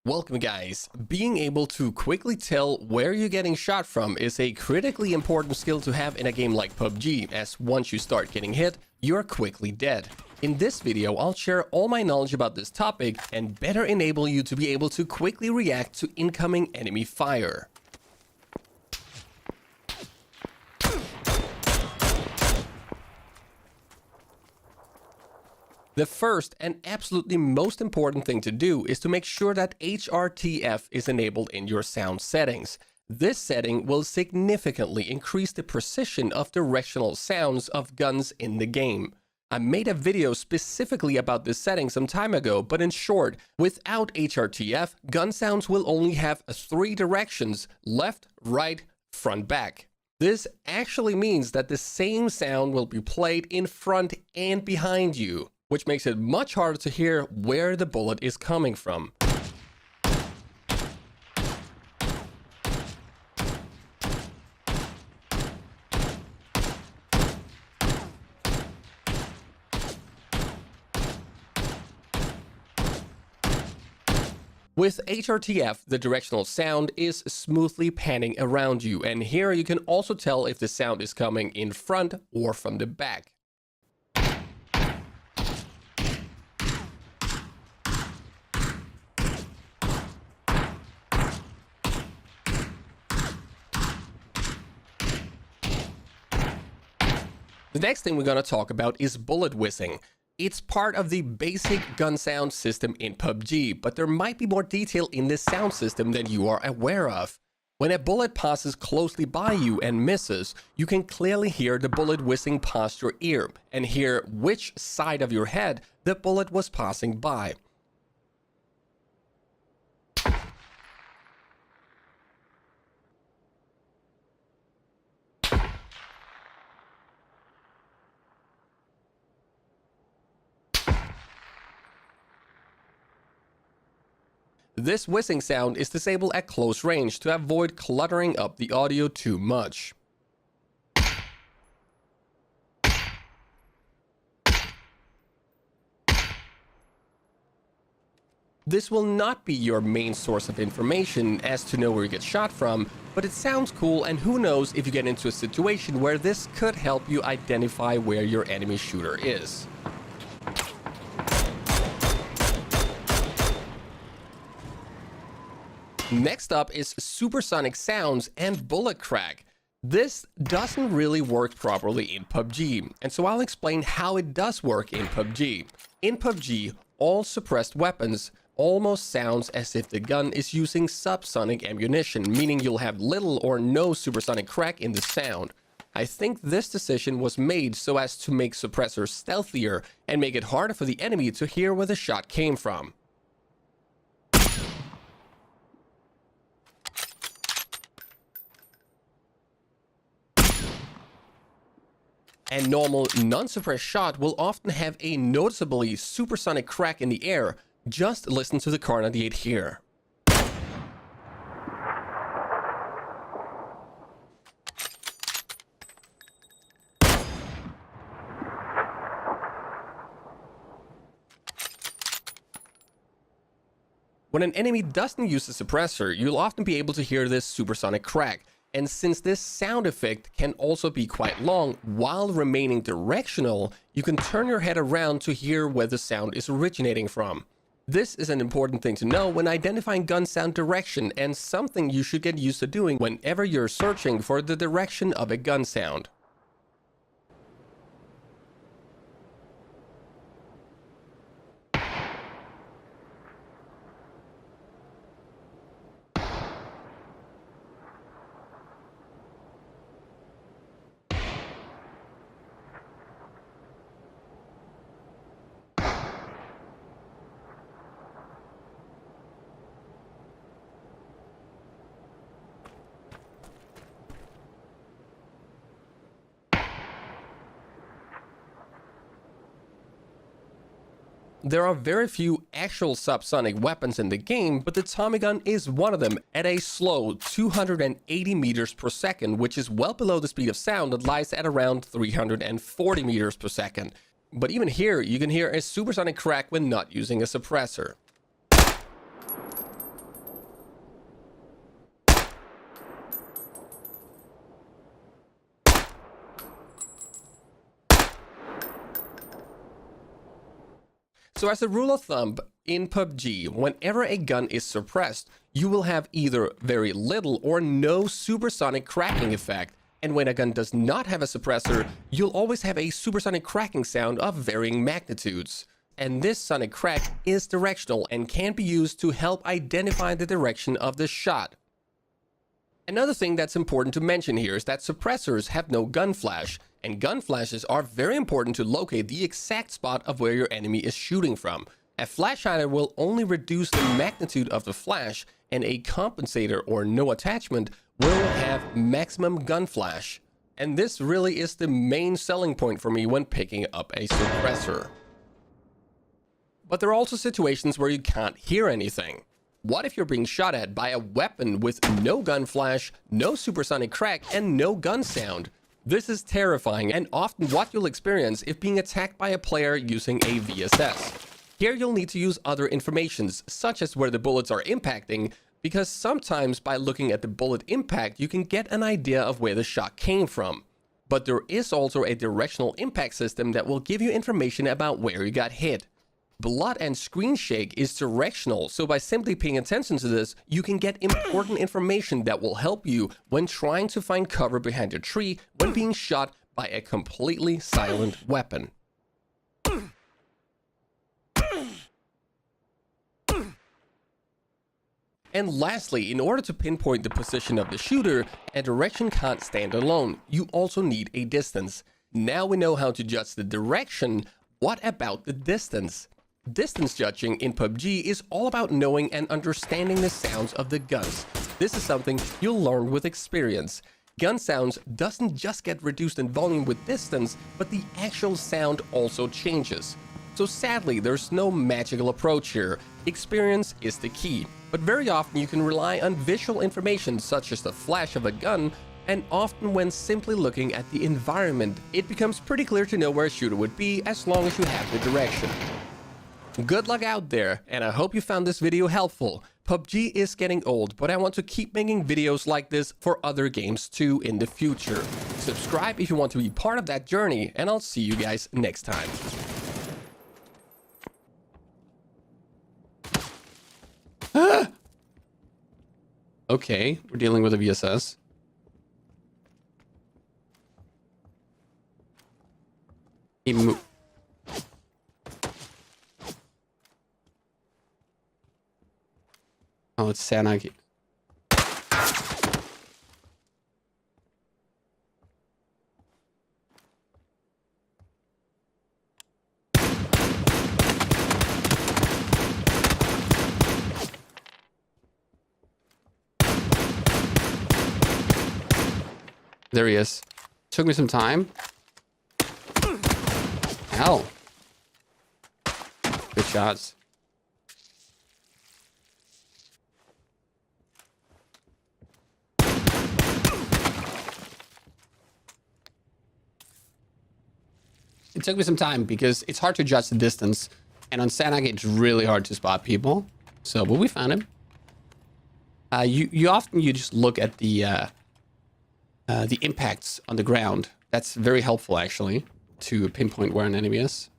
Welcome guys. Being able to quickly tell where you're getting shot from is a critically important skill to have in a game like PUBG, as once you start getting hit, you're quickly dead. In this video, I'll share all my knowledge about this topic and better enable you to be able to quickly react to incoming enemy fire. The first and absolutely most important thing to do is to make sure that HRTF is enabled in your sound settings. This setting will significantly increase the precision of directional sounds of guns in the game. I made a video specifically about this setting some time ago, but in short, without HRTF, gun sounds will only have 3 directions: left, right, front, back. This actually means that the same sound will be played in front and behind you, which makes it much harder to hear where the bullet is coming from. With HRTF, the directional sound is smoothly panning around you, and here you can also tell if the sound is coming in front or from the back. The next thing we're going to talk about is bullet whizzing. It's part of the basic gun sound system in PUBG, but there might be more detail in this sound system than you are aware of. When a bullet passes closely by you and misses, you can clearly hear the bullet whizzing past your ear and hear which side of your head the bullet was passing by. This whizzing sound is disabled at close range to avoid cluttering up the audio too much. This will not be your main source of information as to know where you get shot from, but it sounds cool, and who knows if you get into a situation where this could help you identify where your enemy shooter is. Next up is supersonic sounds and bullet crack. This doesn't really work properly in PUBG, and so I'll explain how it does work in PUBG. In PUBG, all suppressed weapons almost sounds as if the gun is using subsonic ammunition, meaning you'll have little or no supersonic crack in the sound. I think this decision was made so as to make suppressors stealthier and make it harder for the enemy to hear where the shot came from. A normal, non-suppressed shot will often have a noticeably supersonic crack in the air. Just listen to the Kar 98 here. When an enemy doesn't use a suppressor, you'll often be able to hear this supersonic crack. And since this sound effect can also be quite long while remaining directional, you can turn your head around to hear where the sound is originating from. This is an important thing to know when identifying gun sound direction, and something you should get used to doing whenever you're searching for the direction of a gun sound. There are very few actual subsonic weapons in the game, but the Tommy gun is one of them at a slow 280 meters per second, which is well below the speed of sound that lies at around 340 meters per second. But even here, you can hear a supersonic crack when not using a suppressor. So as a rule of thumb, in PUBG, whenever a gun is suppressed, you will have either very little or no supersonic cracking effect. And when a gun does not have a suppressor, you'll always have a supersonic cracking sound of varying magnitudes. And this sonic crack is directional and can be used to help identify the direction of the shot. Another thing that's important to mention here is that suppressors have no gun flash, and gun flashes are very important to locate the exact spot of where your enemy is shooting from. A flash hider will only reduce the magnitude of the flash, and a compensator or no attachment will have maximum gun flash. And this really is the main selling point for me when picking up a suppressor. But there are also situations where you can't hear anything. What if you're being shot at by a weapon with no gun flash, no supersonic crack, and no gun sound? This is terrifying and often what you'll experience if being attacked by a player using a VSS. Here you'll need to use other informations, such as where the bullets are impacting, because sometimes by looking at the bullet impact, you can get an idea of where the shot came from. But there is also a directional impact system that will give you information about where you got hit. Blood and screen shake is directional, so by simply paying attention to this, you can get important information that will help you when trying to find cover behind a tree when being shot by a completely silent weapon. And lastly, in order to pinpoint the position of the shooter, a direction can't stand alone. You also need a distance. Now we know how to judge the direction. What about the distance? Distance judging in PUBG is all about knowing and understanding the sounds of the guns. This is something you'll learn with experience. Gun sounds doesn't just get reduced in volume with distance, but the actual sound also changes. So sadly, there's no magical approach here. Experience is the key. But very often you can rely on visual information such as the flash of a gun, and often when simply looking at the environment, it becomes pretty clear to know where a shooter would be as long as you have the direction. Good luck out there, and I hope you found this video helpful. PUBG is getting old, but I want to keep making videos like this for other games too in the future. Subscribe if you want to be part of that journey, and I'll see you guys next time. Okay, we're dealing with a VSS. He moved. Oh, it's Sanagi. There he is. Took me some time. Ow. Good shots. It took me some time because it's hard to judge the distance, and on Sanag it's really hard to spot people. So, but we found him. You often just look at the impacts on the ground. That's very helpful actually to pinpoint where an enemy is.